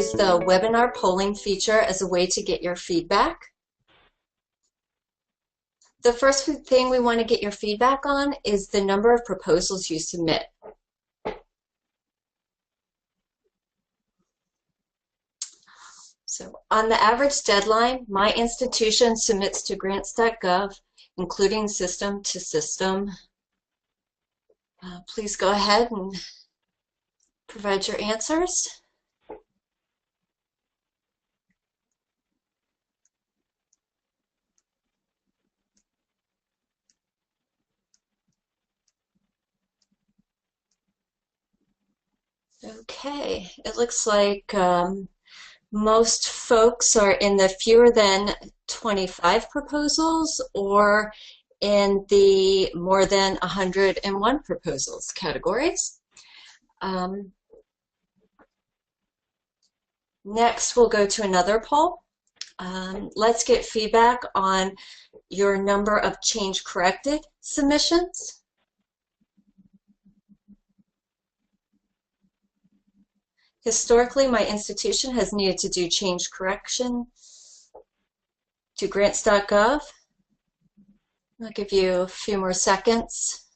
use the webinar polling feature as a way to get your feedback. The first thing we want to get your feedback on is the number of proposals you submit. So on the average deadline, my institution submits to Grants.gov, including system to system. Please go ahead and provide your answers. Okay, it looks like most folks are in the fewer than 25 proposals or in the more than 101 proposals categories. Next, we'll go to another poll. Let's get feedback on your number of change corrected submissions. Historically, my institution has needed to do change correction to Grants.gov. I'll give you a few more seconds.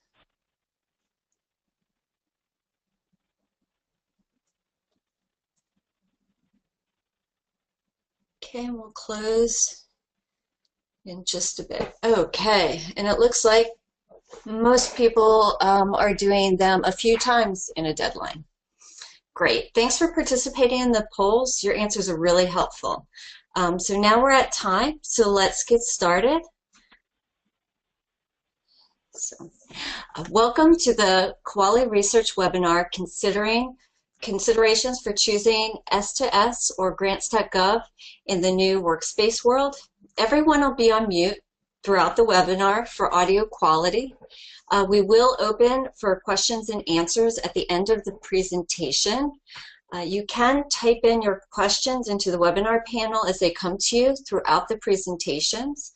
Okay, and we'll close in just a bit. Okay, and it looks like most people are doing them a few times in a deadline. Great, thanks for participating in the polls. Your answers are really helpful. So now we're at time, so let's get started. So, welcome to the Kuali Research webinar, Considerations for Choosing S2S or Grants.gov in the New Workspace World. Everyone will be on mute throughout the webinar for audio quality. We will open for questions and answers at the end of the presentation. You can type in your questions into the webinar panel as they come to you throughout the presentations.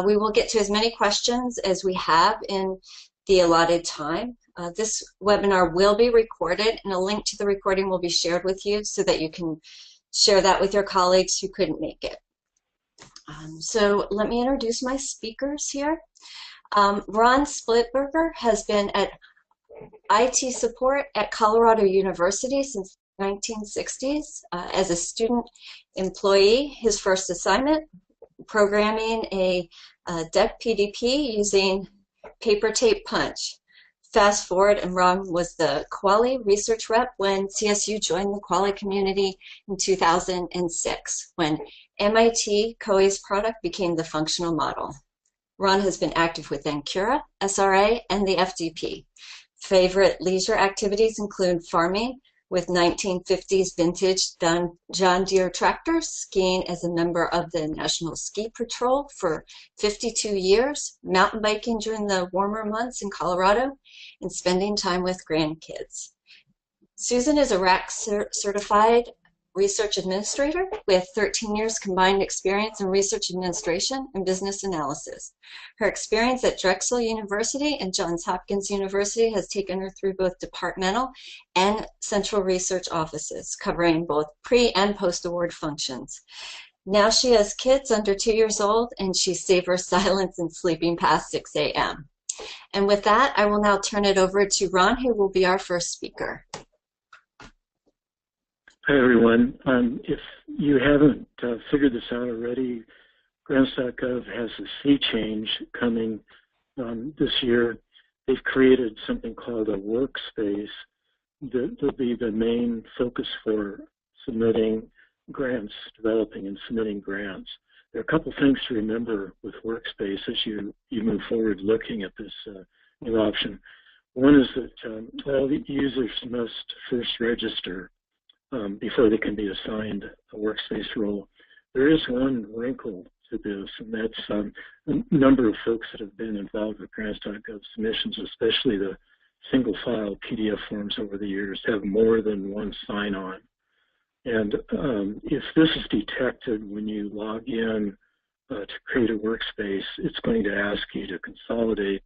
We will get to as many questions as we have in the allotted time. This webinar will be recorded, and a link to the recording will be shared with you so that you can share that with your colleagues who couldn't make it. So let me introduce my speakers here. Ron Splittgerber has been at IT support at Colorado University since the 1960s as a student employee. His first assignment, programming a deck PDP using paper tape punch. Fast forward, and Ron was the Kuali research rep when CSU joined the Kuali community in 2006, when MIT COE's product became the functional model. Ron has been active with Ancura, SRA, and the FDP. Favorite leisure activities include farming with 1950s vintage John Deere tractors, skiing as a member of the National Ski Patrol for 52 years, mountain biking during the warmer months in Colorado, and spending time with grandkids. Susan is a RAC certified research administrator with 13 years combined experience in research administration and business analysis. Her experience at Drexel University and Johns Hopkins University has taken her through both departmental and central research offices, covering both pre- and post-award functions. Now she has kids under 2 years old, and she savors silence and sleeping past 6 a.m. And with that, I will now turn it over to Ron, who will be our first speaker. Hi, everyone. If you haven't figured this out already, Grants.gov has a sea change coming this year. They've created something called a Workspace that'll be the main focus for submitting grants, developing and submitting grants. There are a couple things to remember with Workspace as you move forward looking at this new option. One is that all the users must first register before they can be assigned a Workspace role. There is one wrinkle to this, and that's a number of folks that have been involved with Grants.gov submissions, especially the single file PDF forms over the years, have more than one sign-on. And if this is detected when you log in to create a Workspace, it's going to ask you to consolidate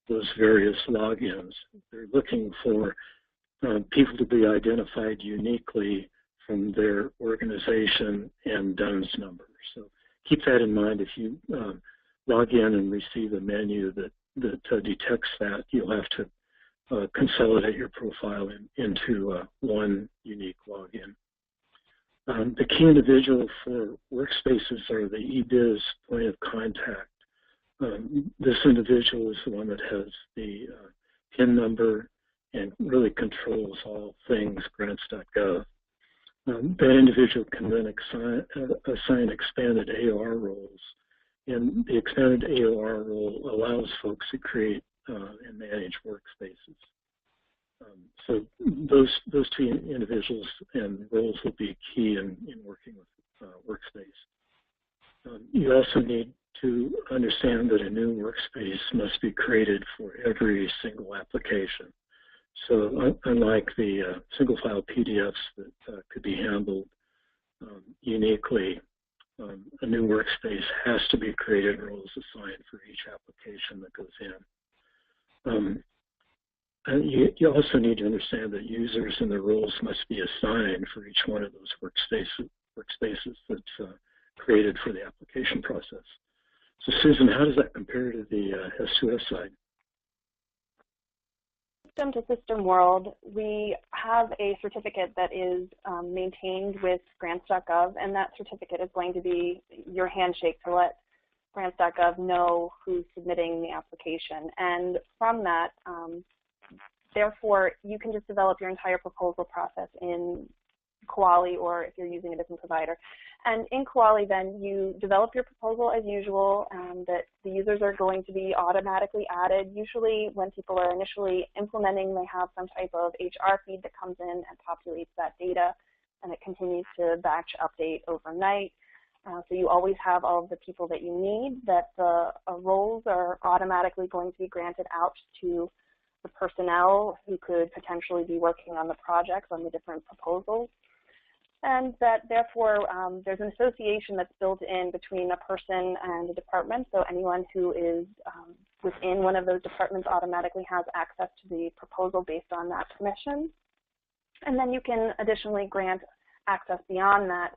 those various logins. They're looking for people to be identified uniquely from their organization and DUNS number. So keep that in mind. If you log in and receive a menu that detects that, you'll have to consolidate your profile into one unique login. The key individual for Workspaces are the eBiz point of contact. This individual is the one that has the PIN number and really controls all things Grants.gov. That individual can then assign expanded AOR roles, and the expanded AOR role allows folks to create and manage workspaces. So those two individuals and roles will be key in working with Workspace. You also need to understand that a new workspace must be created for every single application. So unlike the single file PDFs that could be handled uniquely, a new workspace has to be created and roles assigned for each application that goes in. And you also need to understand that users and their roles must be assigned for each one of those workspaces that's created for the application process. So Susan, how does that compare to the S2S side? System to system world, we have a certificate that is maintained with Grants.gov, and that certificate is going to be your handshake to let Grants.gov know who's submitting the application. And from that, therefore, you can just develop your entire proposal process in Kuali, or if you're using a different provider. And in Kuali, then, you develop your proposal as usual, that the users are going to be automatically added. Usually, when people are initially implementing, they have some type of HR feed that comes in and populates that data, and it continues to batch update overnight. So you always have all of the people that you need, that the roles are automatically going to be granted out to the personnel who could potentially be working on the projects, on the different proposals. And that, therefore, there's an association that's built in between a person and a department. So anyone who is within one of those departments automatically has access to the proposal based on that permission. And then you can additionally grant access beyond that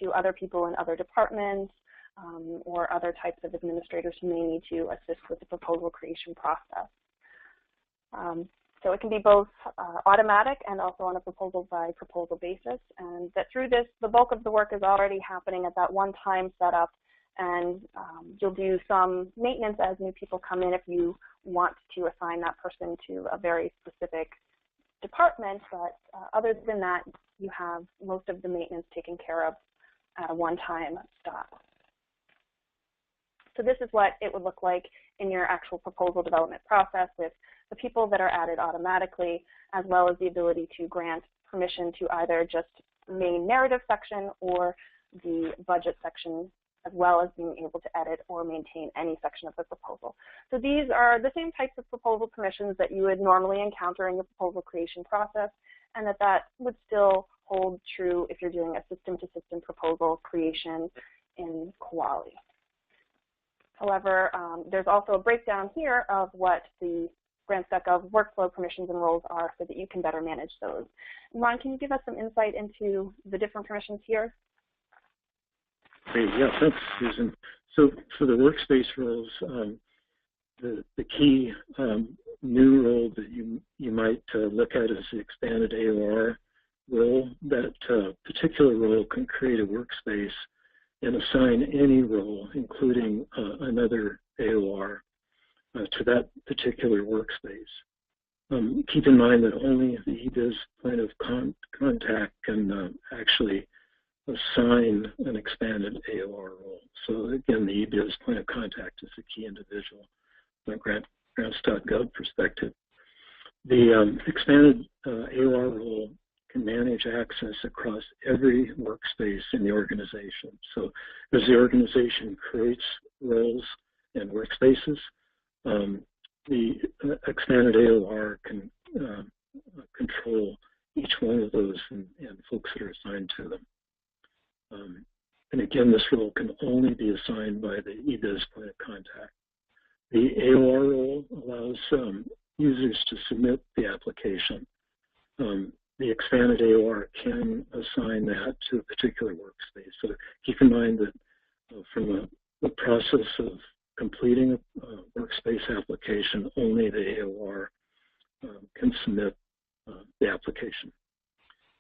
to other people in other departments or other types of administrators who may need to assist with the proposal creation process. So it can be both automatic and also on a proposal-by-proposal basis, and that through this, the bulk of the work is already happening at that one-time setup, and you'll do some maintenance as new people come in if you want to assign that person to a very specific department, but other than that, you have most of the maintenance taken care of at a one-time stop. So this is what it would look like in your actual proposal development process, with the people that are added automatically, as well as the ability to grant permission to either just main narrative section or the budget section, as well as being able to edit or maintain any section of the proposal. So these are the same types of proposal permissions that you would normally encounter in the proposal creation process, and that would still hold true if you're doing a system-to-system proposal creation in Kuali. However, there's also a breakdown here of what the Grants.gov workflow permissions and roles are so that you can better manage those. Ron, can you give us some insight into the different permissions here? Great, yeah, thanks, Susan. So for the workspace roles, the key new role that you might look at is the expanded AOR role. That particular role can create a workspace and assign any role, including another AOR, to that particular workspace. Keep in mind that only the eBiz point of contact can actually assign an expanded AOR role. So again, the eBiz point of contact is the key individual from a Grants.gov perspective. The expanded AOR role can manage access across every workspace in the organization. So as the organization creates roles and workspaces, the expanded AOR can control each one of those and folks that are assigned to them. And again, this role can only be assigned by the eBiz point of contact. The AOR role allows users to submit the application. the expanded AOR can assign that to a particular workspace. So keep in mind that from the process of completing a workspace application, only the AOR can submit the application.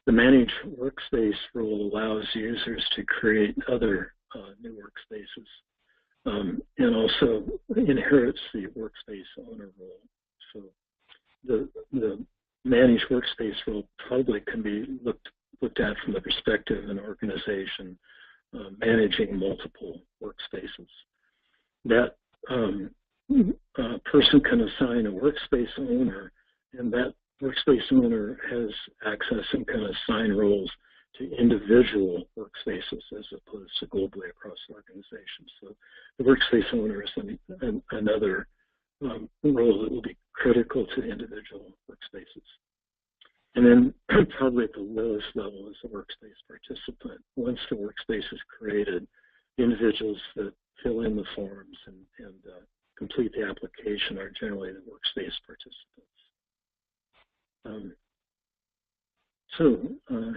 The Manage Workspace rule allows users to create other new workspaces and also inherits the Workspace Owner role. So the Manage Workspace role probably can be looked at from the perspective of an organization managing multiple workspaces. That person can assign a workspace owner, and that workspace owner has access and can assign roles to individual workspaces as opposed to globally across organizations. So the workspace owner is another role that will be critical to individual workspaces. And then probably at the lowest level is the workspace participant. Once the workspace is created, the individuals that fill in the forms and complete the application are generally the workspace participants.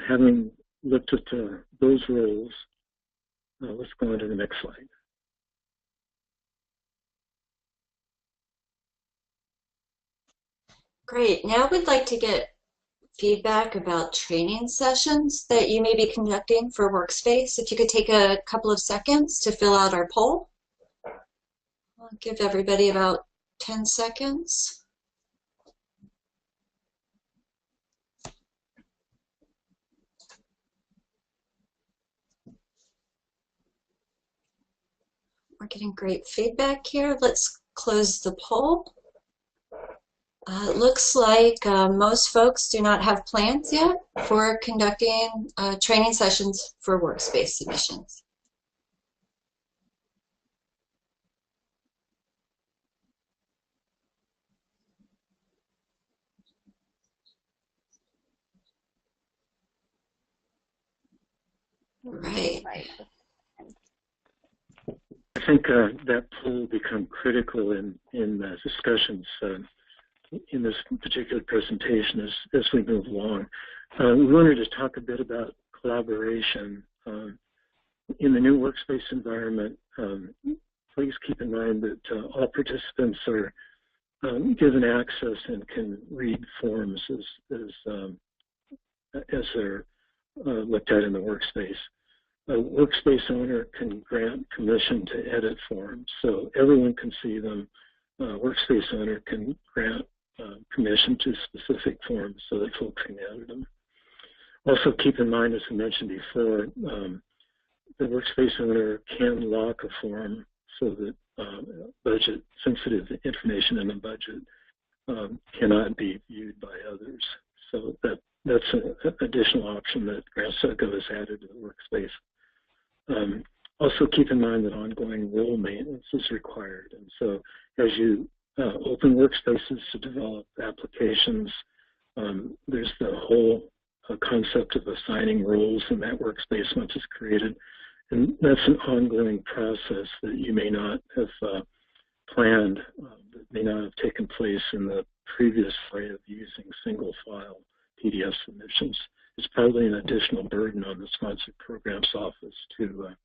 Having looked at those roles, let's go on to the next slide. Great. Now we'd like to get feedback about training sessions that you may be conducting for Workspace. If you could take a couple of seconds to fill out our poll. I'll give everybody about 10 seconds. We're getting great feedback here. Let's close the poll. It looks like most folks do not have plans yet for conducting training sessions for Workspace submissions. Right. I think that poll will become critical in discussions in this particular presentation as we move along. We wanted to talk a bit about collaboration. In the new Workspace environment, please keep in mind that all participants are given access and can read forms as they're looked at in the Workspace. A Workspace owner can grant permission to edit forms, so everyone can see them. Workspace owner can grant permission to specific forms so that folks can edit them. Also keep in mind, as I mentioned before, the Workspace owner can lock a form so that budget-sensitive information in the budget cannot be viewed by others. So that's an additional option that Grants.gov has added to the Workspace. Also keep in mind that ongoing role maintenance is required. And so as you open Workspaces to develop applications, there's the whole concept of assigning roles in that Workspace once it's created. And that's an ongoing process that you may not have planned, that may not have taken place in the previous way of using single file PDF submissions. It's probably an additional burden on the sponsored programs office to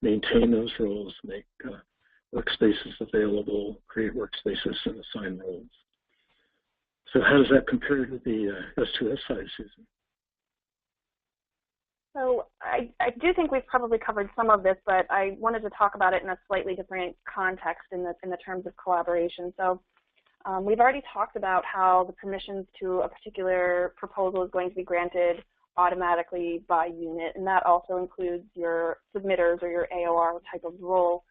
maintain those roles, make workspaces available, create workspaces, and assign roles. So how does that compare to the S2S side, Susan? So I do think we've probably covered some of this, but I wanted to talk about it in a slightly different context in the terms of collaboration. So we've already talked about how the permissions to a particular proposal is going to be granted automatically by unit, and that also includes your submitters or your AOR type of role.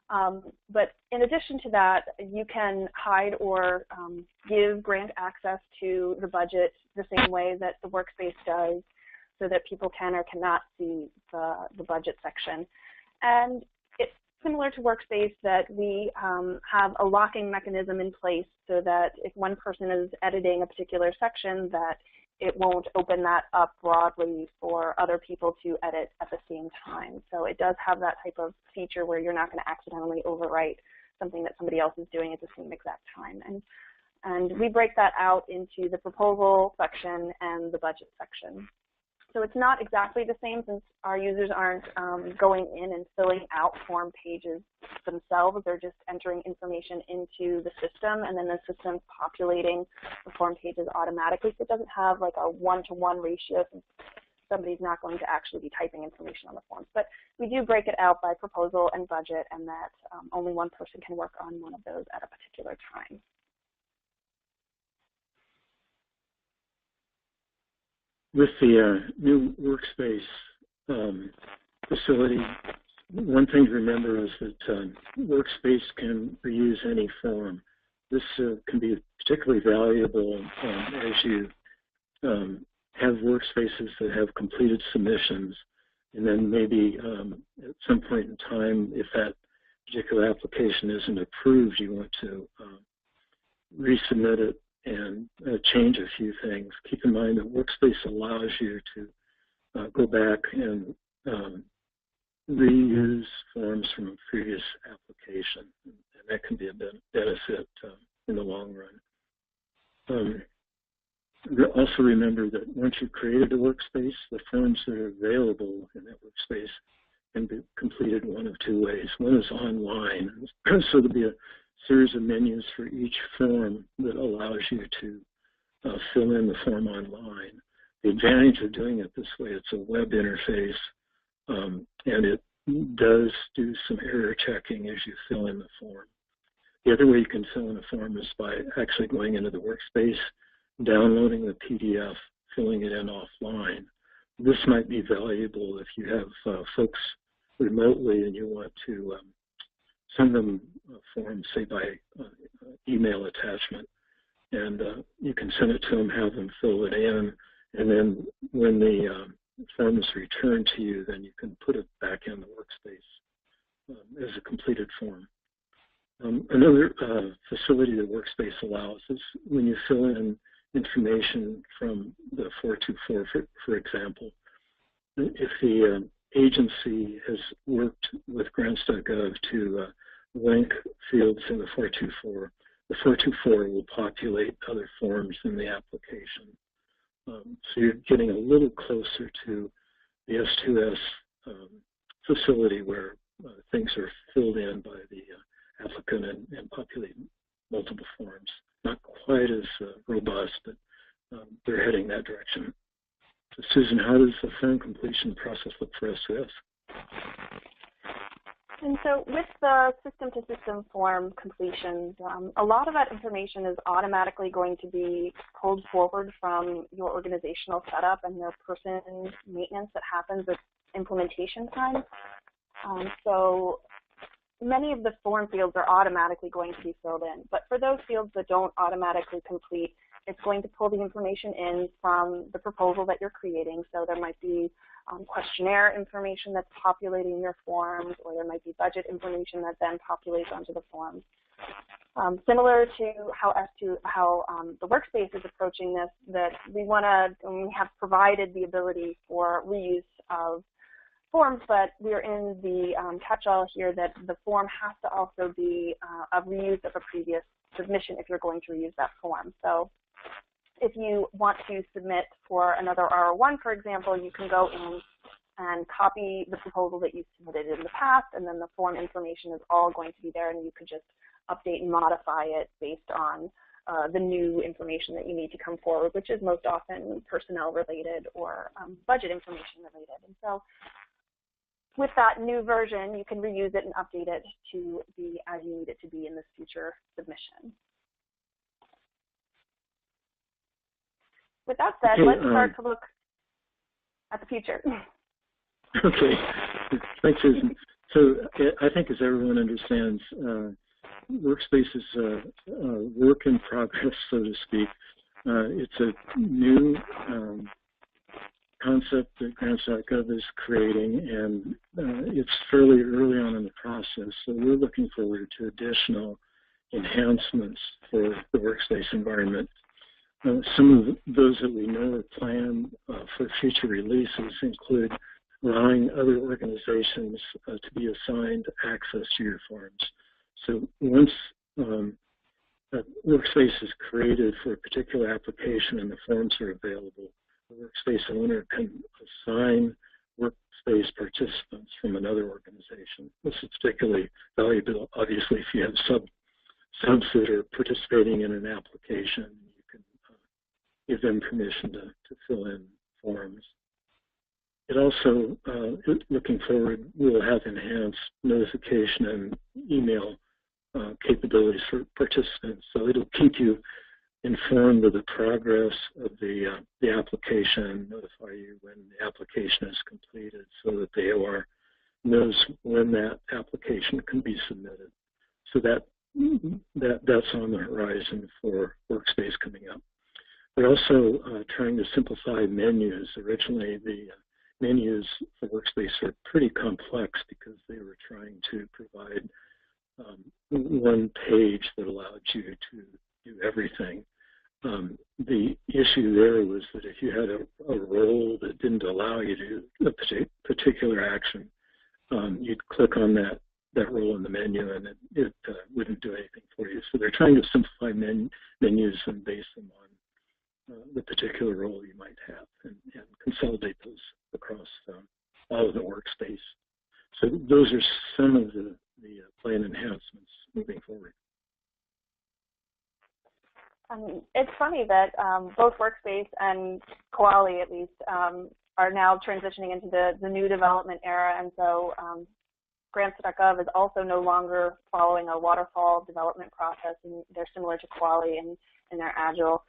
But in addition to that, you can hide or give grant access to the budget the same way that the Workspace does, so that people can or cannot see the budget section. And it's similar to Workspace that we have a locking mechanism in place so that if one person is editing a particular section, that it won't open that up broadly for other people to edit at the same time. So it does have that type of feature where you're not going to accidentally overwrite something that somebody else is doing at the same exact time. And we break that out into the proposal section and the budget section. So it's not exactly the same since our users aren't going in and filling out form pages themselves. They're just entering information into the system, and then the system's populating the form pages automatically. So it doesn't have like a one-to-one ratio since somebody's not going to actually be typing information on the forms. But we do break it out by proposal and budget, and that only one person can work on one of those at a particular time. With the new workspace facility, one thing to remember is that Workspace can reuse any form. This can be particularly valuable as you have workspaces that have completed submissions, and then maybe at some point in time, if that particular application isn't approved, you want to resubmit it and change a few things. Keep in mind that Workspace allows you to go back and reuse forms from a previous application, and that can be a benefit in the long run. Also remember that once you've created a workspace, the forms that are available in that workspace can be completed one of two ways. One is online, so there'll be a series of menus for each form that allows you to fill in the form online. The advantage of doing it this way, it's a web interface, and it does do some error checking as you fill in the form. The other way you can fill in a form is by actually going into the workspace, downloading the PDF, filling it in offline. This might be valuable if you have folks remotely and you want to send them forms, say by email attachment, and you can send it to them, have them fill it in, and then when the form is returned to you, then you can put it back in the workspace as a completed form. Another facility that Workspace allows is when you fill in information from the 424, for example, if the agency has worked with Grants.gov to link fields in the 424, the 424 will populate other forms in the application. So you're getting a little closer to the S2S facility where things are filled in by the applicant and populate multiple forms. Not quite as robust, but they're heading that direction. So Susan, how does the form completion process look for S2S? And so with the system-to-system form completions, a lot of that information is automatically going to be pulled forward from your organizational setup and your person's maintenance that happens at implementation time. So many of the form fields are automatically going to be filled in, but for those fields that don't automatically complete, it's going to pull the information in from the proposal that you're creating. So there might be questionnaire information that's populating your forms, or there might be budget information that then populates onto the forms. Similar to how the Workspace is approaching this, that we have provided the ability for reuse of forms, but we're in the catch-all here that the form has to also be a reuse of a previous submission if you're going to reuse that form. So if you want to submit for another R01, for example, you can go in and copy the proposal that you submitted in the past, and then the form information is all going to be there, and you could just update and modify it based on the new information that you need to come forward, which is most often personnel related or budget information related. And so with that new version, you can reuse it and update it to be as you need it to be in this future submission. With that said, let's start to look at the future. Okay, thanks, Susan. So I think as everyone understands, Workspace is a work in progress, so to speak. It's a new concept that Grants.gov is creating, and it's fairly early on in the process, so we're looking forward to additional enhancements for the Workspace environment. Some of those that we know are planned for future releases include allowing other organizations to be assigned access to your forms. So once Workspace is created for a particular application and the forms are available. The Workspace owner can assign Workspace participants from another organization. This is particularly valuable, obviously, if you have subs that are participating in an application. You can give them permission to fill in forms. It also, looking forward, will have enhanced notification and email capabilities for participants. So it'll keep you informed of the progress of the application, notify you when the application is completed so that the AOR knows when that application can be submitted. So that's on the horizon for Workspace coming up. We're also trying to simplify menus. Originally, the menus for Workspace are pretty complex because they were trying to provide one page that allowed you to do everything. The issue there was that if you had a role that didn't allow you to do a particular action, you'd click on that role in the menu and it wouldn't do anything for you. So they're trying to simplify menus and base them on the particular role you might have and consolidate those across all of the Workspace. So those are some of the planned enhancements moving forward. It's funny that both Workspace and Kuali, at least, are now transitioning into the new development era, and so Grants.gov is also no longer following a waterfall development process, and they're similar to Kuali in their agile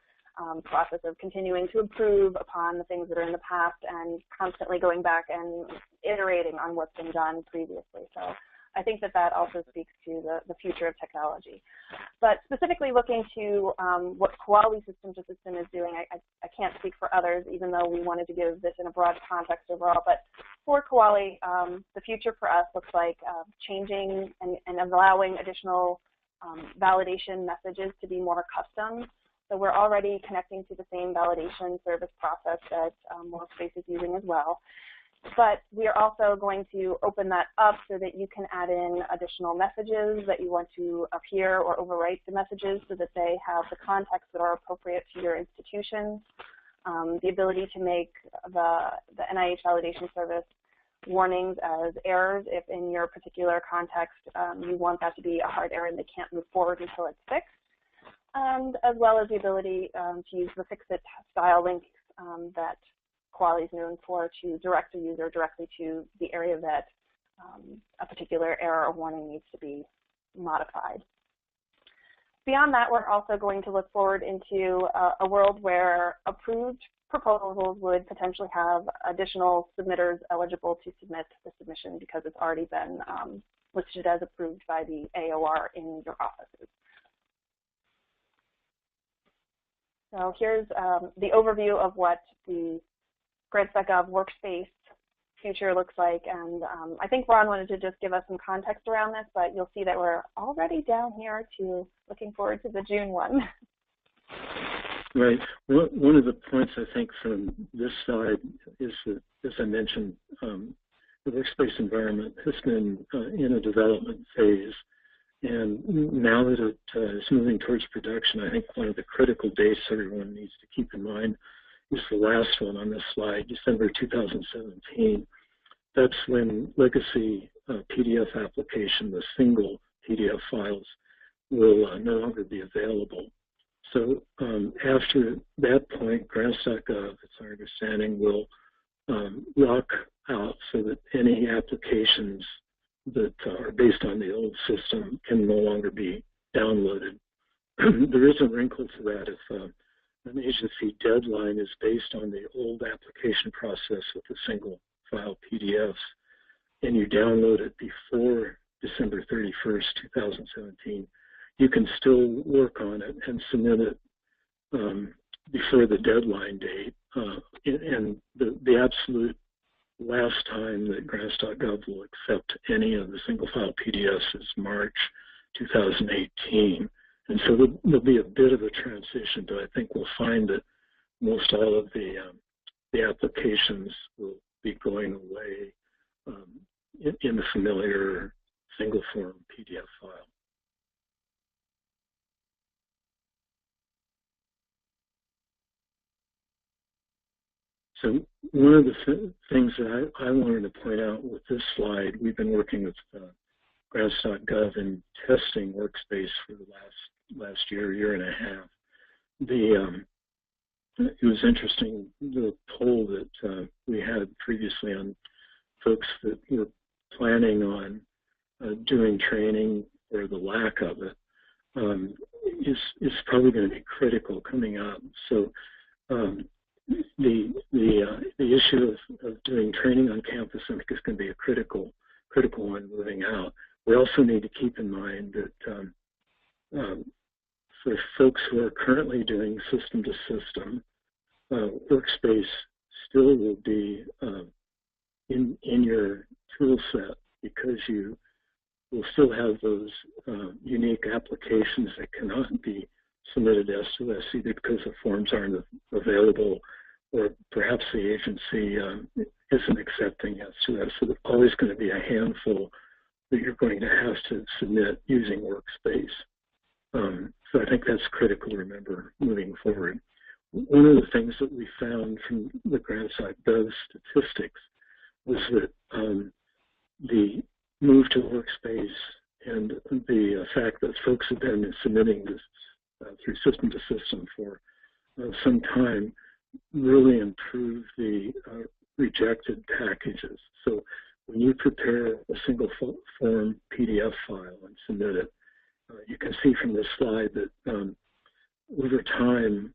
process of continuing to improve upon the things that are in the past and constantly going back and iterating on what's been done previously. So I think that also speaks to the future of technology. But specifically looking to what Kuali System to System is doing, I can't speak for others, even though we wanted to give this in a broad context overall. But for Kuali, the future for us looks like changing and allowing additional validation messages to be more custom. So we're already connecting to the same validation service process that Workspace is using as well. But we are also going to open that up so that you can add in additional messages that you want to appear or overwrite the messages so that they have the context that are appropriate to your institution. The ability to make the NIH validation service warnings as errors if in your particular context you want that to be a hard error and they can't move forward until it's fixed. And as well as the ability to use the fix-it style links that Kuali is known for to direct a user directly to the area that a particular error or warning needs to be modified. Beyond that, we're also going to look forward into a world where approved proposals would potentially have additional submitters eligible to submit the submission because it's already been listed as approved by the AOR in your offices. So here's the overview of what the Grants.gov Workspace future looks like, and I think Ron wanted to just give us some context around this, but you'll see that we're already down here to looking forward to the June one. Right. One of the points I think from this side is that, as I mentioned, the Workspace environment has been in a development phase. And now that it is moving towards production, I think one of the critical dates everyone needs to keep in mind is the last one on this slide, December 2017. That's when legacy PDF application, the single PDF files, will no longer be available. So after that point, Grants.gov, it's our understanding, will lock out so that any applications that are based on the old system can no longer be downloaded. There is a wrinkle to that. If an agency deadline is based on the old application process with a single file PDFs, and you download it before December 31st, 2017, you can still work on it and submit it before the deadline date. And the absolute last time that Grants.gov will accept any of the single file PDFs is March 2018. And so there'll be a bit of a transition, but I think we'll find that most all of the applications will be going away in the familiar single form PDF file. So one of the things that I wanted to point out with this slide, we've been working with Grants.gov and testing Workspace for the last year and a half. It was interesting, the poll that we had previously on folks that were planning on doing training, or the lack of it, is probably going to be critical coming up. So the issue of doing training on campus, I think, is going to be a critical one moving out. We also need to keep in mind that for folks who are currently doing system to system, Workspace still will be in your tool set, because you will still have those unique applications that cannot be submitted to S2S, either because the forms aren't available or perhaps the agency isn't accepting S2S. So there's always going to be a handful that you're going to have to submit using Workspace. So I think that's critical to remember moving forward. One of the things that we found from the Grants.gov statistics was that the move to Workspace and the fact that folks have been submitting this through system to system for some time really improved the rejected packages. So when you prepare a single form PDF file and submit it, you can see from this slide that over time,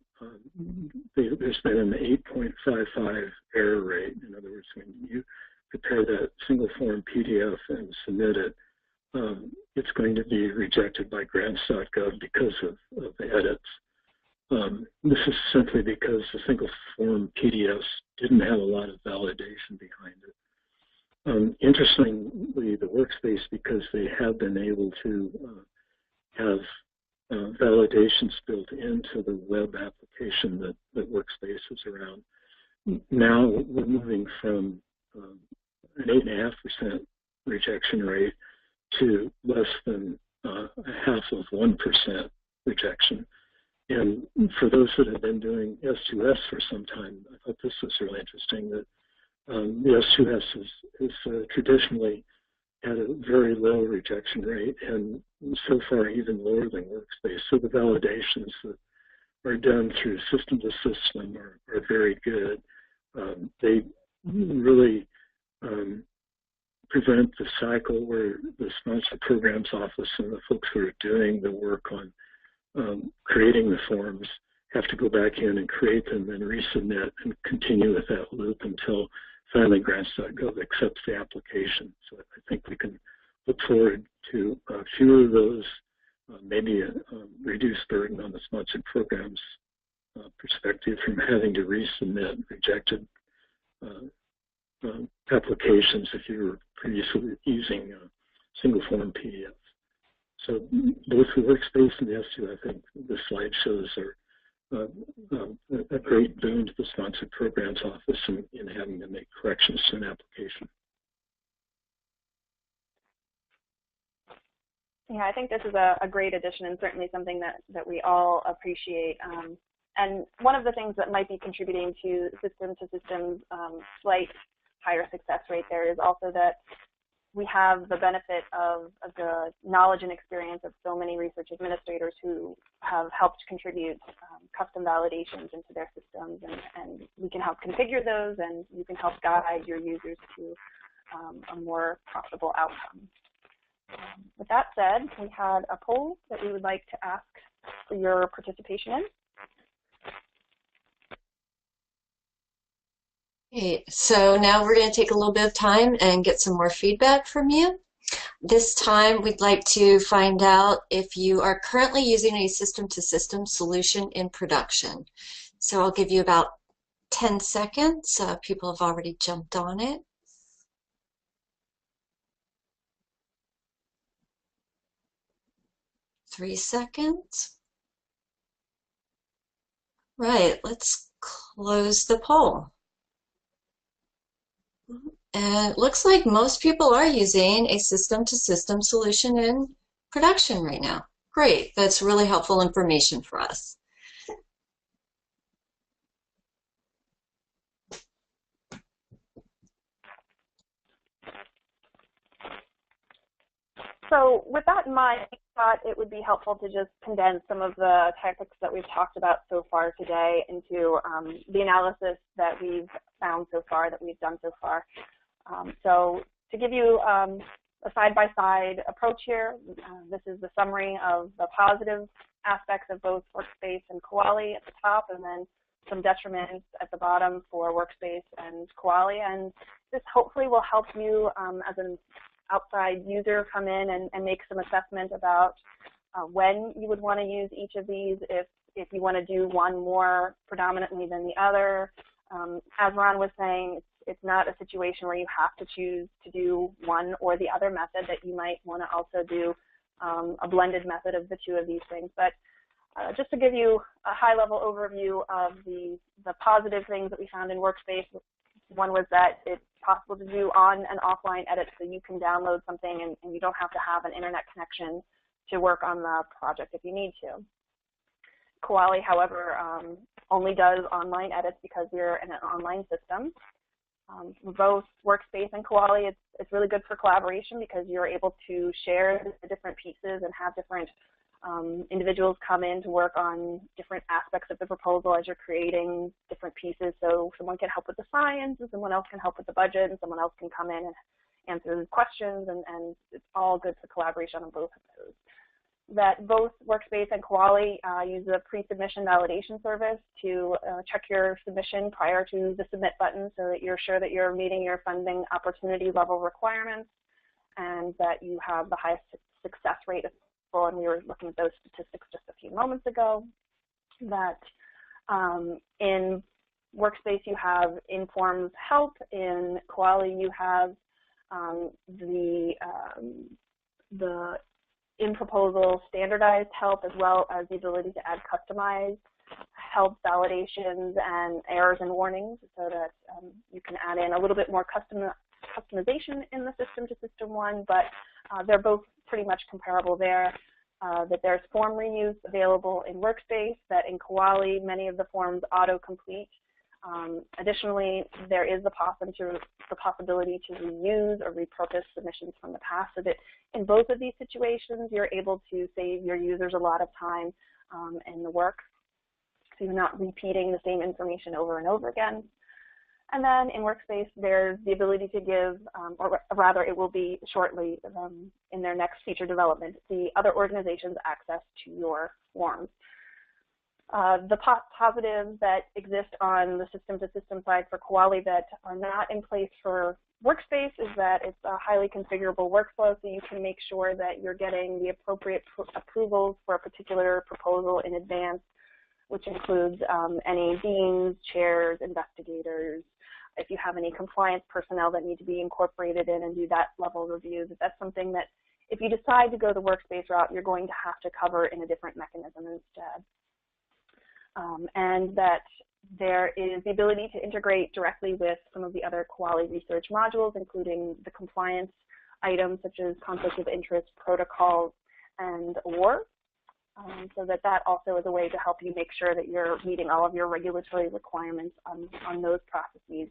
there's been an 8.55 error rate. In other words, when you prepare that single form PDF and submit it, it's going to be rejected by Grants.gov because of the edits. This is simply because the single form PDFs didn't have a lot of validation behind it. Interestingly, the Workspace, because they have been able to have validations built into the web application that Workspace is around. Now we're moving from an 8.5% rejection rate to less than half of 1% rejection. And for those that have been doing S2S for some time, I thought this was really interesting, that the S2S is traditionally had a very low rejection rate, and so far even lower than Workspace. So the validations that are done through system to system are very good. They really prevent the cycle where the Sponsored Programs Office and the folks who are doing the work on creating the forms have to go back in and create them and resubmit and continue with that loop until finally Grants.gov accepts the application. So I think we can look forward to fewer of those, maybe a reduced burden on the sponsored programs perspective from having to resubmit rejected applications if you were previously using single form PDFs. So both the Workspace and the S2, I think the slide shows, are a great boon to the Sponsored Programs Office in having to make corrections to an application. Yeah, I think this is a great addition and certainly something that we all appreciate. And one of the things that might be contributing to system slight higher success rate there is also that we have the benefit of the knowledge and experience of so many research administrators who have helped contribute custom validations into their systems, and we can help configure those, and you can help guide your users to a more profitable outcome. With that said, we had a poll that we would like to ask for your participation in. Okay, so now we're going to take a little bit of time and get some more feedback from you. This time we'd like to find out if you are currently using a system-to-system solution in production. So I'll give you about 10 seconds. People have already jumped on it. Three seconds. Right, let's close the poll. And it looks like most people are using a system-to-system solution in production right now. Great, that's really helpful information for us. So with that in mind, I thought it would be helpful to just condense some of the topics that we've talked about so far today into the analysis that we've found so far, that we've done so far. So to give you a side-by-side approach here, this is the summary of the positive aspects of both Workspace and Kuali at the top, and then some detriments at the bottom for Workspace and Kuali. And this hopefully will help you as an outside user come in and make some assessment about when you would want to use each of these, if you want to do one more predominantly than the other. As Ron was saying, it's not a situation where you have to choose to do one or the other method, that you might want to also do a blended method of the two of these things. But just to give you a high-level overview of the positive things that we found in Workspace, one was that it's possible to do on and offline edits, so you can download something and you don't have to have an internet connection to work on the project if you need to. Kuali, however, only does online edits because we're in an online system. Both Workspace and Kuali, it's really good for collaboration because you're able to share the different pieces and have different individuals come in to work on different aspects of the proposal as you're creating different pieces. So someone can help with the science, and someone else can help with the budget, and someone else can come in and answer questions, and it's all good for collaboration on both of those. That both Workspace and Kuali use a pre-submission validation service to check your submission prior to the submit button, so that you're sure that you're meeting your funding opportunity level requirements and that you have the highest success rate. And we were looking at those statistics just a few moments ago. That in Workspace you have in-forms help, in Kuali you have the in-proposal standardized help, as well as the ability to add customized help, validations, and errors and warnings, so that you can add in a little bit more customization in the system to System 1, but they're both pretty much comparable there. That there's form reuse available in Workspace, that in Kuali many of the forms auto-complete. Additionally, there is the possibility to reuse or repurpose submissions from the past, so that in both of these situations you're able to save your users a lot of time in the work, so you're not repeating the same information over and over again. And then in Workspace, there's the ability to give, or rather it will be shortly in their next feature development, the other organizations access to your forms. The positives that exist on the system-to-system side for Kuali that are not in place for Workspace is that it's a highly configurable workflow, so you can make sure that you're getting the appropriate approvals for a particular proposal in advance, which includes any deans, chairs, investigators. If you have any compliance personnel that need to be incorporated in and do that level of review, that's something that if you decide to go the Workspace route, you're going to have to cover in a different mechanism instead. And that there is the ability to integrate directly with some of the other Kuali research modules, including the compliance items such as conflict of interest, protocols, and OR. So that also is a way to help you make sure that you're meeting all of your regulatory requirements on those processes,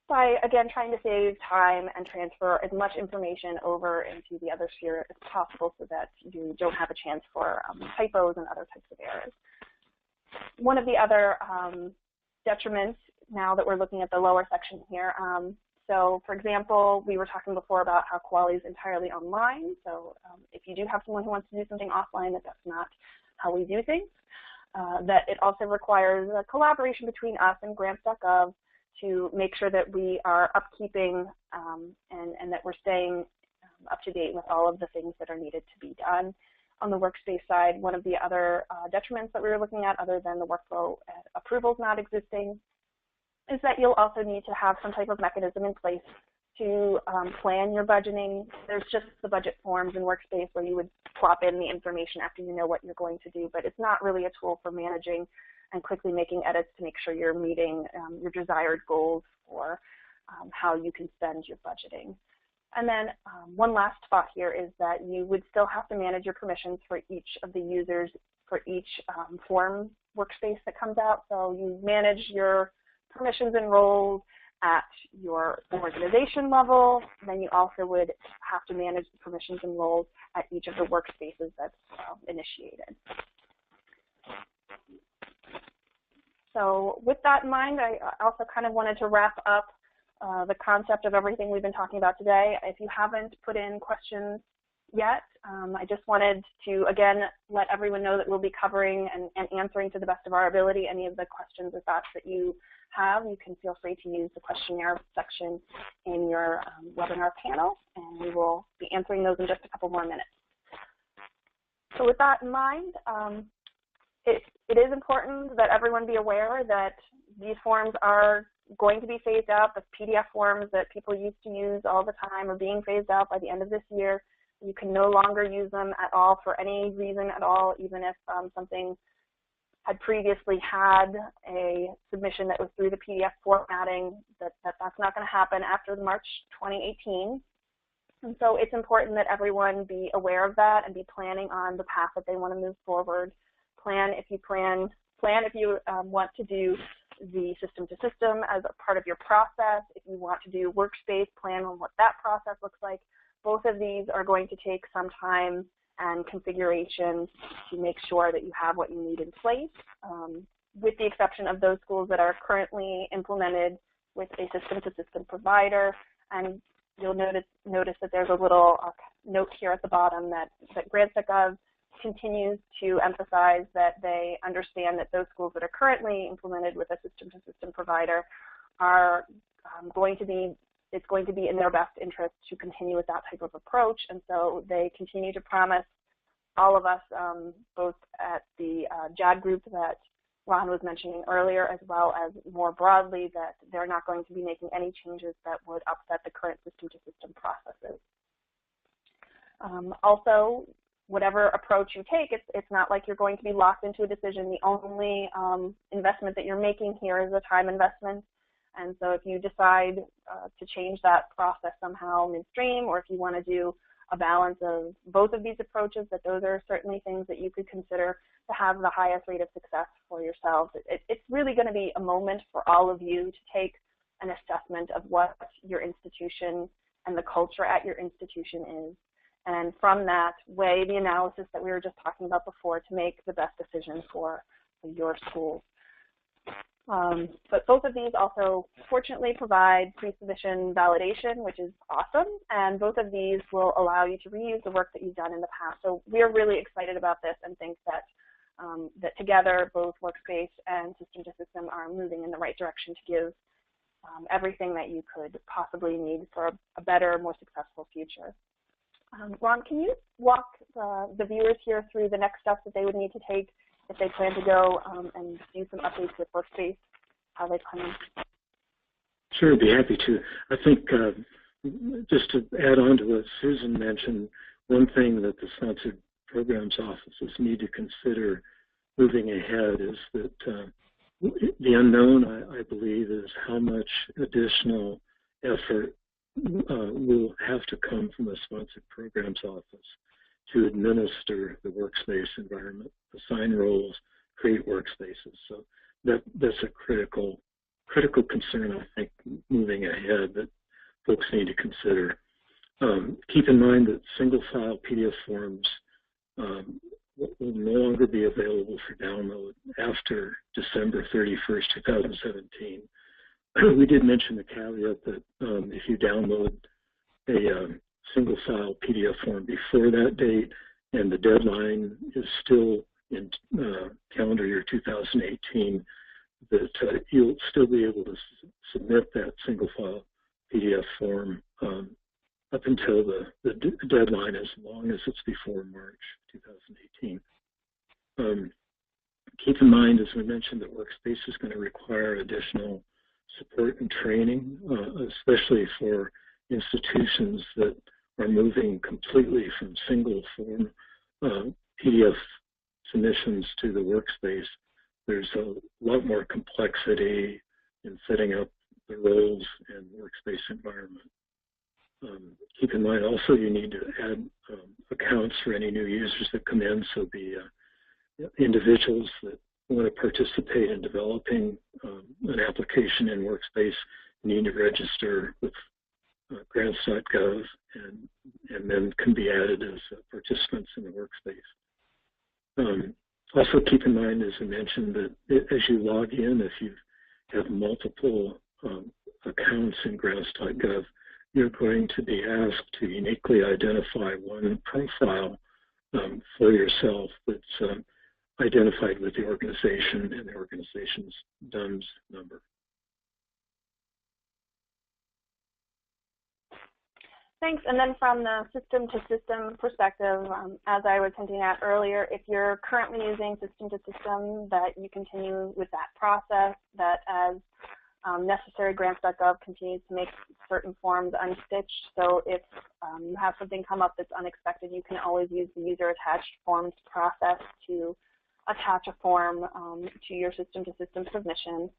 by, again, trying to save time and transfer as much information over into the other sphere as possible, so that you don't have a chance for typos and other types of errors. One of the other detriments, now that we're looking at the lower section here, so, for example, we were talking before about how Kuali is entirely online. So if you do have someone who wants to do something offline, that's not how we do things. That it also requires a collaboration between us and Grants.gov to make sure that we are upkeeping and that we're staying up to date with all of the things that are needed to be done. On the Workspace side, one of the other detriments that we were looking at, other than the workflow approvals not existing, is that you'll also need to have some type of mechanism in place to plan your budgeting. There's just the budget forms in Workspace where you would plop in the information after you know what you're going to do, but it's not really a tool for managing and quickly making edits to make sure you're meeting your desired goals for how you can spend your budgeting. And then one last thought here is that you would still have to manage your permissions for each of the users for each form Workspace that comes out. So you manage your permissions and roles, at your organization level. Then you also would have to manage the permissions and roles at each of the workspaces that's initiated. So with that in mind, I also kind of wanted to wrap up the concept of everything we've been talking about today. If you haven't put in questions yet, I just wanted to, again, let everyone know that we'll be covering and answering to the best of our ability any of the questions or thoughts that you have. You can feel free to use the questionnaire section in your webinar panel, and we will be answering those in just a couple more minutes. So with that in mind, it is important that everyone be aware that these forms are going to be phased out. The PDF forms that people used to use all the time are being phased out by the end of this year. You can no longer use them at all for any reason at all, even if something had previously had a submission that was through the PDF formatting, that's not going to happen after March 2018. And so it's important that everyone be aware of that and be planning on the path that they want to move forward. Plan if you want to do the system-to-system as a part of your process. If you want to do Workspace, plan on what that process looks like. Both of these are going to take some time and configuration to make sure that you have what you need in place, with the exception of those schools that are currently implemented with a system-to-system provider. And you'll notice that there's a little note here at the bottom that Grants.gov continues to emphasize that they understand that those schools that are currently implemented with a system-to-system provider are it's going to be in their best interest to continue with that type of approach. And so they continue to promise all of us, both at the JAD group that Ron was mentioning earlier, as well as more broadly, that they're not going to be making any changes that would upset the current system-to-system processes. Also, whatever approach you take, it's not like you're going to be locked into a decision. The only investment that you're making here is a time investment. And so if you decide to change that process somehow midstream, or if you want to do a balance of both of these approaches, that those are certainly things that you could consider to have the highest rate of success for yourselves. It's really going to be a moment for all of you to take an assessment of what your institution and the culture at your institution is. And from that, weigh the analysis that we were just talking about before to make the best decision for your school. But both of these also, fortunately, provide pre-submission validation, which is awesome. And both of these will allow you to reuse the work that you've done in the past. So we're really excited about this and think that, that together, both Workspace and System-to-System are moving in the right direction to give everything that you could possibly need for a better, more successful future. Ron, can you walk the viewers here through the next steps that they would need to take if they plan to go and do some updates with Workspace, how they plan? Sure, I'd be happy to. I think just to add on to what Susan mentioned, one thing that the Sponsored Programs offices need to consider moving ahead is that the unknown, I believe, is how much additional effort will have to come from the Sponsored Programs office to administer the workspace environment, assign roles, create workspaces. So that's a critical concern, I think, moving ahead that folks need to consider. Keep in mind that single file PDF forms will no longer be available for download after December 31st, 2017. We did mention the caveat that if you download a single file PDF form before that date and the deadline is still in calendar year 2018, that you'll still be able to submit that single file PDF form up until the deadline, as long as it's before March 2018. Keep in mind, as we mentioned, that Workspace is going to require additional support and training, especially for institutions that are moving completely from single form PDF submissions to the Workspace. There's a lot more complexity in setting up the roles and Workspace environment. Keep in mind also you need to add accounts for any new users that come in, so the individuals that want to participate in developing an application in Workspace need to register with Grants.gov and then can be added as participants in the workspace. Also keep in mind, as I mentioned, that as you log in, if you have multiple accounts in Grants.gov, you're going to be asked to uniquely identify one profile for yourself that's identified with the organization and the organization's DUNS number. Thanks. And then from the system-to-system perspective, as I was hinting at earlier, if you're currently using system-to-system, that you continue with that process, that as necessary, Grants.gov continues to make certain forms unstitched. So if you have something come up that's unexpected, you can always use the user-attached forms process to attach a form to your system-to-system submission.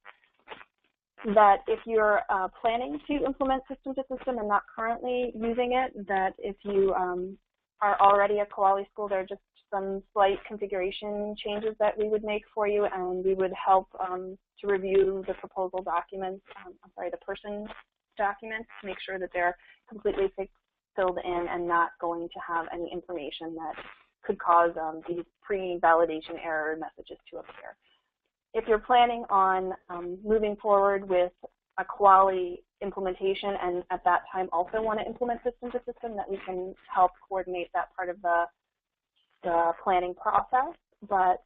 That if you're planning to implement system-to-system and not currently using it, that if you are already a Kuali school, there are just some slight configuration changes that we would make for you, and we would help to review the proposal documents, the person documents, to make sure that they're completely filled in and not going to have any information that could cause these pre-validation error messages to appear. If you're planning on moving forward with a Kuali implementation and at that time also want to implement system-to-system, that we can help coordinate that part of the planning process. But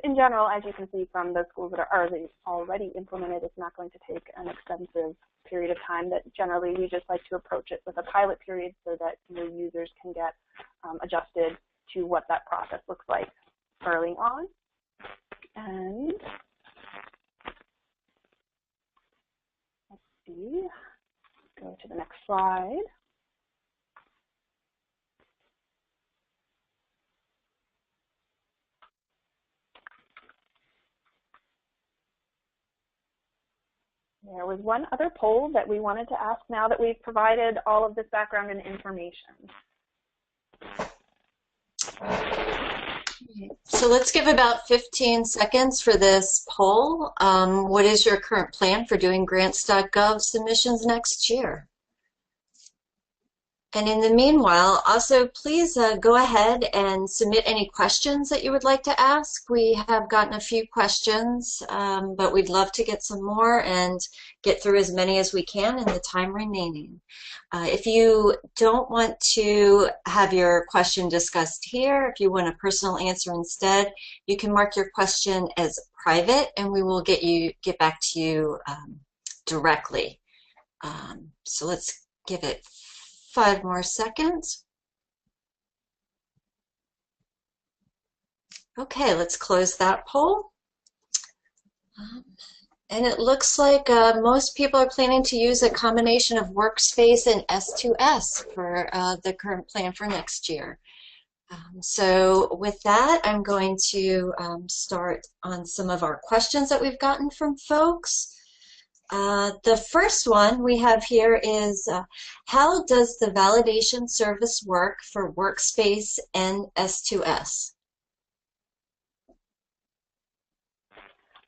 in general, as you can see from the schools that are already implemented, it's not going to take an extensive period of time. That generally we just like to approach it with a pilot period so that your users can get adjusted to what that process looks like early on. And let's see, go to the next slide. There was one other poll that we wanted to ask now that we've provided all of this background and information. So let's give about 15 seconds for this poll. What is your current plan for doing Grants.gov submissions next year? And in the meanwhile, also please go ahead and submit any questions that you would like to ask. We have gotten a few questions, but we'd love to get some more and get through as many as we can in the time remaining. If you don't want to have your question discussed here, if you want a personal answer instead, you can mark your question as private and we will get back to you directly. So let's give it 5 more seconds. Okay, let's close that poll. And it looks like most people are planning to use a combination of Workspace and S2S for the current plan for next year. So with that, I'm going to start on some of our questions that we've gotten from folks. The first one we have here is, how does the validation service work for Workspace and S2S?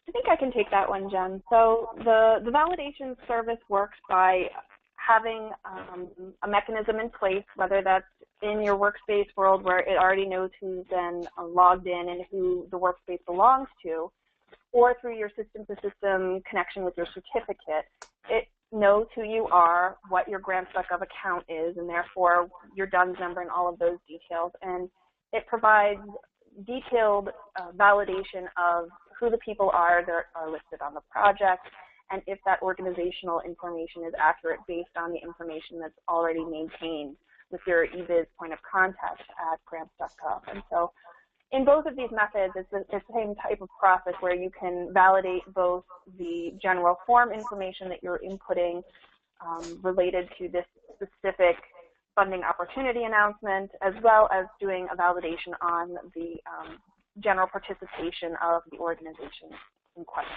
I think I can take that one, Jen. So the validation service works by having a mechanism in place, whether that's in your Workspace world where it already knows who's been logged in and who the workspace belongs to, or through your system-to-system connection with your certificate. It knows who you are, what your Grants.gov account is, and therefore your DUNS number and all of those details. And it provides detailed validation of who the people are that are listed on the project, and if that organizational information is accurate based on the information that's already maintained with your eBiz point of contact at Grants.gov. And so in both of these methods, it's the same type of process where you can validate both the general form information that you're inputting related to this specific funding opportunity announcement, as well as doing a validation on the general participation of the organization in question.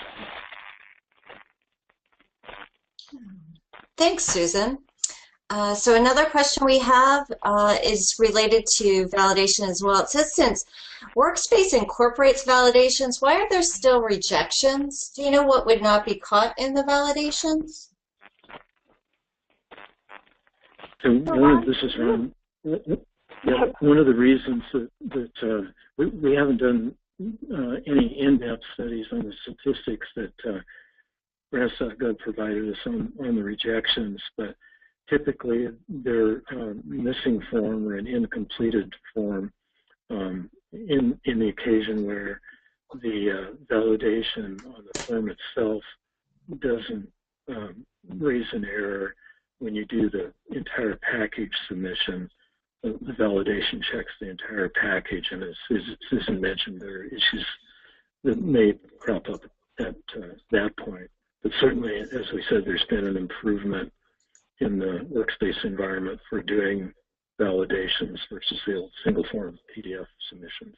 Thanks, Susan. So another question we have is related to validation as well. It says, since Workspace incorporates validations, why are there still rejections? Do you know what would not be caught in the validations? So this is Ron. Yeah, one of the reasons that we haven't done any in-depth studies on the statistics that Grants.gov provided us on the rejections, but typically they're missing form or an incompleted form in the occasion where the validation on the form itself doesn't raise an error when you do the entire package submission. The validation checks the entire package, and as Susan mentioned, there are issues that may crop up at that point. But certainly, as we said, there's been an improvement in the workspace environment for doing validations versus the old single form PDF submissions.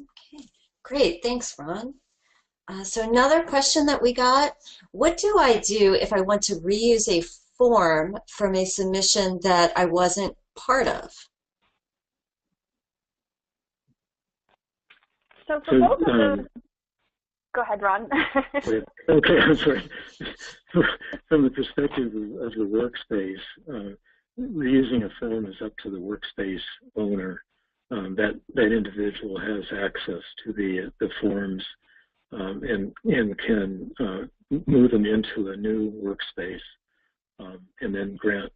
Okay, great, thanks, Ron. So another question that we got, what do I do if I want to reuse a form from a submission that I wasn't part of? So for both of those, go ahead, Ron. Okay, I'm sorry. From the perspective of the workspace, reusing a form is up to the workspace owner. That individual has access to the forms and can move them into a new workspace and then grant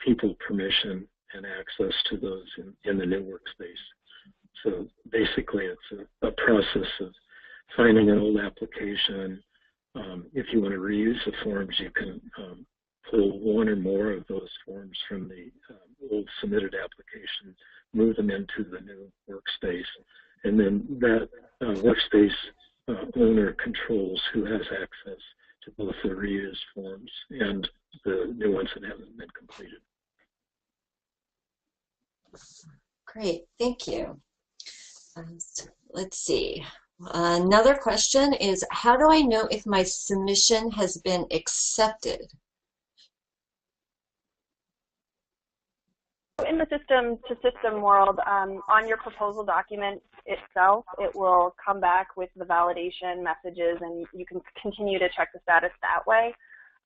people permission and access to those in the new workspace. So basically, it's a process of finding an old application. If you want to reuse the forms, you can pull one or more of those forms from the old submitted application, move them into the new workspace, and then that workspace owner controls who has access to both the reused forms and the new ones that haven't been completed. Great, thank you. Let's see. Another question is, how do I know if my submission has been accepted? In the system-to-system world, on your proposal document itself, it will come back with the validation messages, and you can continue to check the status that way.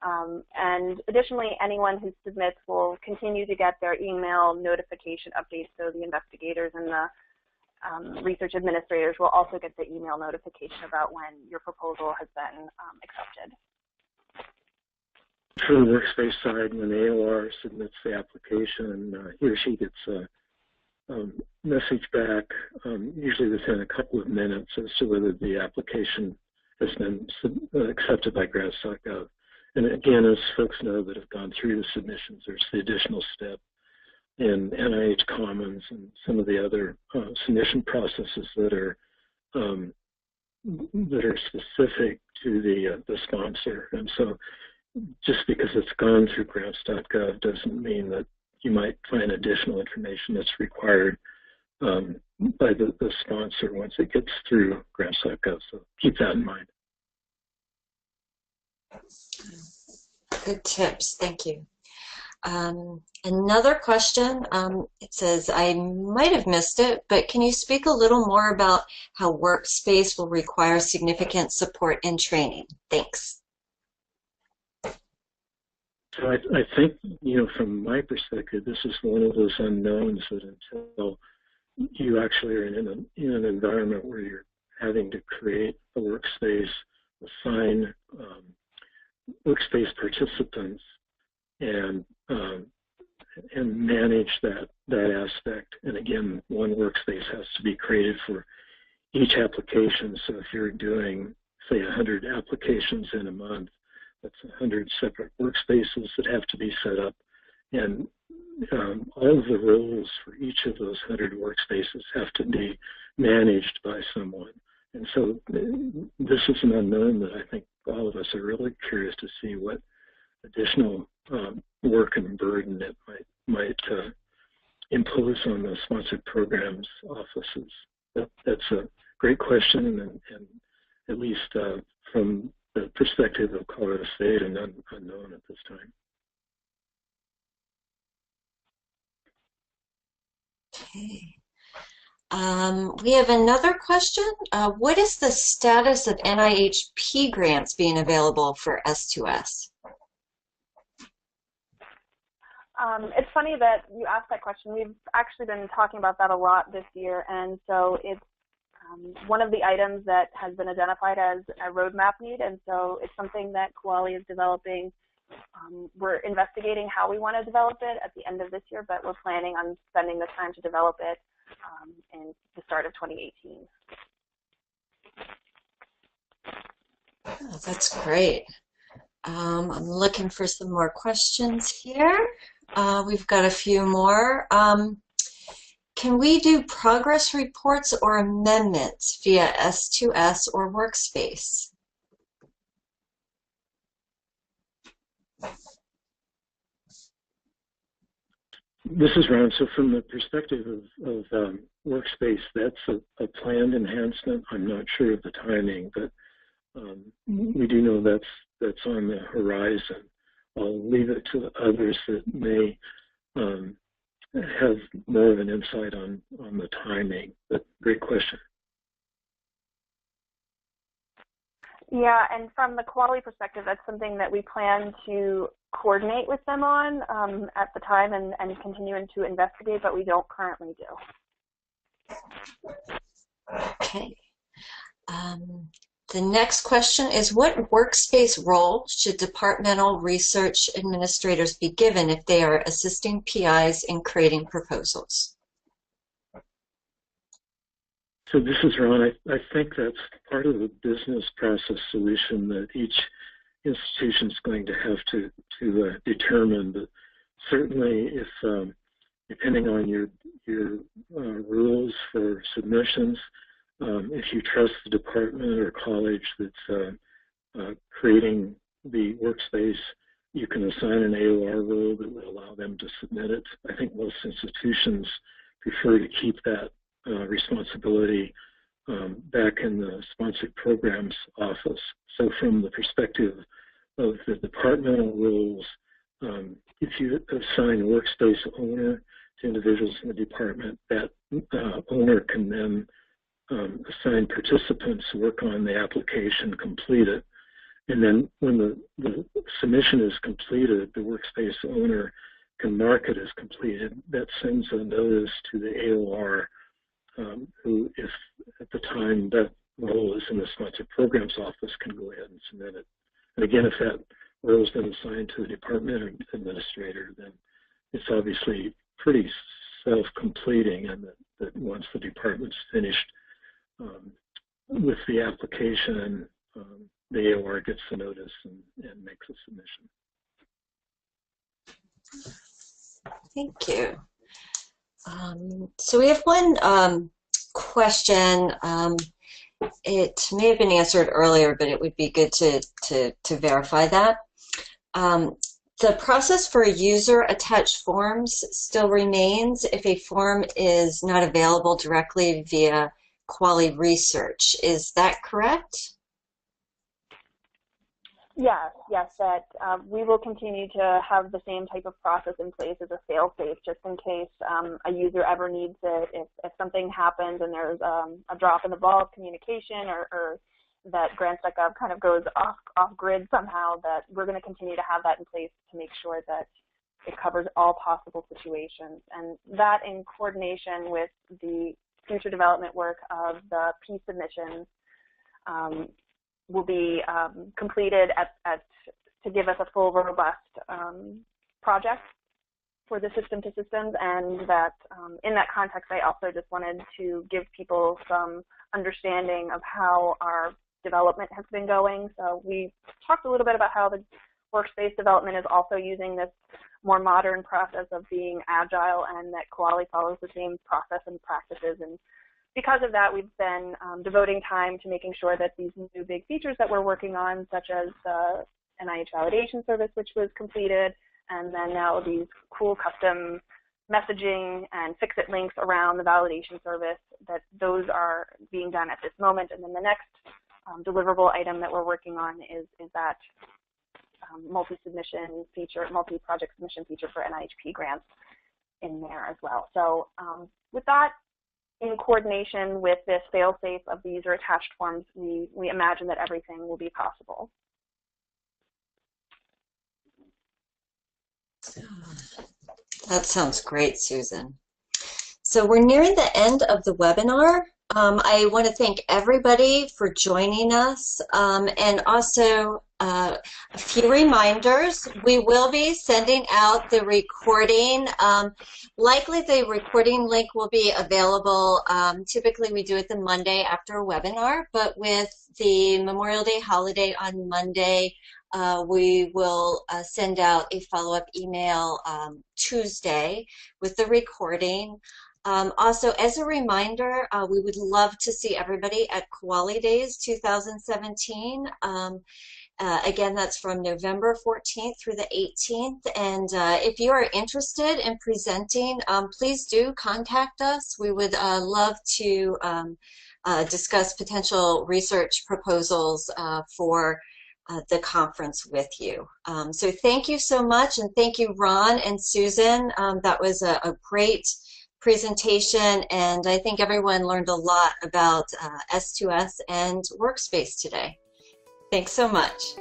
And additionally, anyone who submits will continue to get their email notification updates, so the investigators and the research administrators will also get the email notification about when your proposal has been accepted. For the workspace side, when the AOR submits the application, he or she gets a message back, usually within a couple of minutes, as to whether the application has been accepted by Grants.gov. And again, as folks know that have gone through the submissions, there's the additional step in NIH Commons and some of the other submission processes that are specific to the sponsor. And so just because it's gone through Grants.gov doesn't mean that you might find additional information that's required by the sponsor once it gets through Grants.gov. So keep that in mind. Good tips, thank you. Another question, it says, I might have missed it, but can you speak a little more about how Workspace will require significant support and training? Thanks. So I think, from my perspective, this is one of those unknowns that until you actually are in an environment where you're having to create a workspace, assign workspace participants, and manage that aspect. And again, one workspace has to be created for each application. So if you're doing, say, 100 applications in a month, that's 100 separate workspaces that have to be set up. And all of the roles for each of those 100 workspaces have to be managed by someone. And so this is an unknown that I think all of us are really curious to see what additional work and burden it might impose on the sponsored programs offices. That's a great question, and at least from the perspective of Colorado State, an unknown at this time. Okay. We have another question. What is the status of NIHP grants being available for S2S? It's funny that you asked that question. We've actually been talking about that a lot this year, and so it's one of the items that has been identified as a roadmap need, and so it's something that Kuali is developing. We're investigating how we want to develop it at the end of this year, but we're planning on spending the time to develop it in the start of 2018. Oh, that's great. I'm looking for some more questions here. We've got a few more. Can we do progress reports or amendments via S2S or Workspace? This is Ron. So from the perspective of Workspace, that's a planned enhancement. I'm not sure of the timing, but we do know that's on the horizon. I'll leave it to the others that may have more of an insight on the timing, but great question. Yeah, and from the Kuali perspective, that's something that we plan to coordinate with them on at the time and continuing to investigate, but we don't currently do. Okay. The next question is, what workspace role should departmental research administrators be given if they are assisting PIs in creating proposals? So this is Ron. I think that's part of the business process solution that each institution is going to have to determine. But certainly, if depending on your rules for submissions, if you trust the department or college that's creating the workspace, you can assign an AOR role that would allow them to submit it. I think most institutions prefer to keep that responsibility back in the sponsored programs office. So from the perspective of the departmental roles, if you assign workspace owner to individuals in the department, that owner can then assign participants to work on the application, complete it, and then when the submission is completed, the workspace owner can mark it as completed. That sends a notice to the AOR, who, if at the time that role is in the sponsored programs office, can go ahead and submit it. And again, if that role has been assigned to the department administrator, then it's obviously pretty self-completing, and that once the department's finished with the application, the AOR gets the notice and makes a submission. Thank you. So we have one question. It may have been answered earlier, but it would be good to verify that. The process for user-attached forms still remains if a form is not available directly via Kuali Research. Is that correct? Yes, that we will continue to have the same type of process in place as a fail-safe, just in case a user ever needs it. If something happens and there's a drop in the ball of communication, or that Grants.gov kind of goes off grid somehow, that we're going to continue to have that in place to make sure that it covers all possible situations. And that, in coordination with the future development work of the P submissions, will be completed to give us a full, robust project for the system to systems. And that in that context, I also just wanted to give people some understanding of how our development has been going. So we talked a little bit about how the workspace development is also using this more modern process of being agile, and that Kuali follows the same process and practices. And because of that, we've been devoting time to making sure that these new big features that we're working on, such as the NIH validation service, which was completed, and then now these cool custom messaging and fix-it links around the validation service, that those are being done at this moment. And then the next deliverable item that we're working on is that multi-submission feature, multi-project submission feature for NIHP grants in there as well. So with that, in coordination with this fail-safe of the user-attached forms, we imagine that everything will be possible. That sounds great, Susan. So we're nearing the end of the webinar. I want to thank everybody for joining us, and also a few reminders. We will be sending out the recording. Likely the recording link will be available. Typically we do it the Monday after a webinar, but with the Memorial Day holiday on Monday, we will send out a follow-up email Tuesday with the recording. Also, as a reminder, we would love to see everybody at Kuali Days 2017. Again, that's from November 14th through the 18th. And if you are interested in presenting, please do contact us. We would love to discuss potential research proposals for the conference with you. So thank you so much, and thank you, Ron and Susan. That was a great presentation, and I think everyone learned a lot about S2S and Workspace today. Thanks so much.